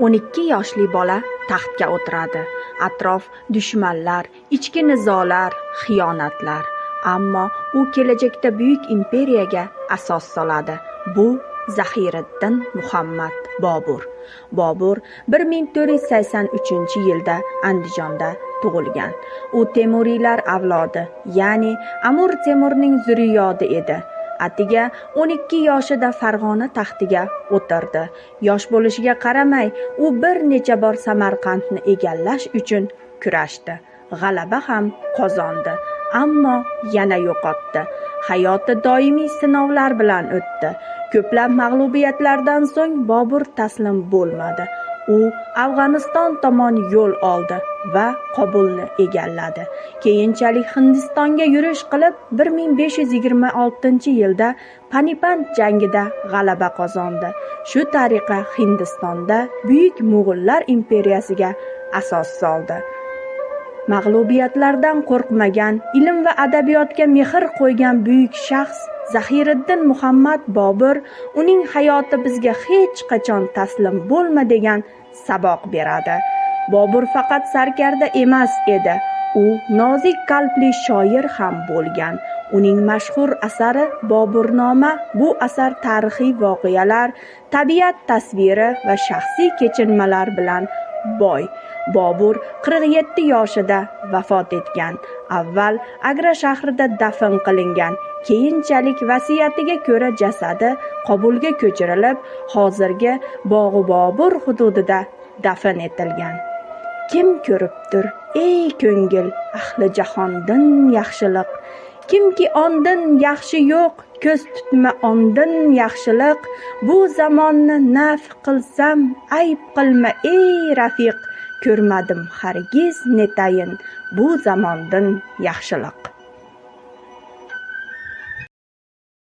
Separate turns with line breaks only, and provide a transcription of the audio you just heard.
12 yoshli bola taxtga o'tiradi. Atrof dushmanlar, ichki nizolar, xiyonatlar. Ammo u kelajakda buyuk imperiyaga asos soladi. Bu Zahiriddin Muhammad Bobur. Bobur 1483-yilda Andijonda tug'ilgan. U Temuriylar avlodi, ya'ni Amir Temurning zurriyodi edi. Atiga 12 yoshida Farg'ona taxtiga o'tirdi. Yosh bo'lishiga qaramay, u bir necha bor Samarqandni egallash uchun kurashdi. G'alaba ham qozondi, ammo yana yo'qotdi. Hayoti doimiy sinovlar bilan o'tdi. Ko'plab mag'lubiyatlardan so'ng Bobur taslim bo'lmadi. U Afg'oniston tomon yo'l oldi va Qobulni egalladi. Keyinchalik Hindistonga yurish qilib 1526-yilda Panipand jangida g'alaba qozondi. Shu tariqa Hindistonda buyuk Mo'g'ullar imperiyasiga asos soldi. Mag'lubiyatlardan qo'rqmagan, ilm va adabiyotga mehr qo'ygan buyuk shaxs Zahiriddin Muhammad Bobur uning hayoti bizga hech qachon taslim bo'lma degan saboq beradi. Bobur faqat sarkarda emas edi, u nozik qalbli shoir ham bo'lgan. Uning mashhur asari Boburnoma bu asar tarixiy voqealar, tabiat tasviri va shaxsiy kechinmalar bilan boy. Bobur 47 yoshida vafot etgan. Avval Agra shahrida dafn qilingan. Keyinchalik vasiyatiga ko'ra jasadi Qobulga ko'chirilib, hozirgi Bog'i Bobur hududida dafn etilgan. Kim ko'ribdir, ey ko'ngil, ahli jahondin yaxshilik. Kimki ondin yaxshi yo'q, ko'z tutma ondin yaxshilik. Bu zamonni naf qilsam, ayb qilma ey rafiq. Ko'rmadim hargiz netayin bu zamondin yaxshilik.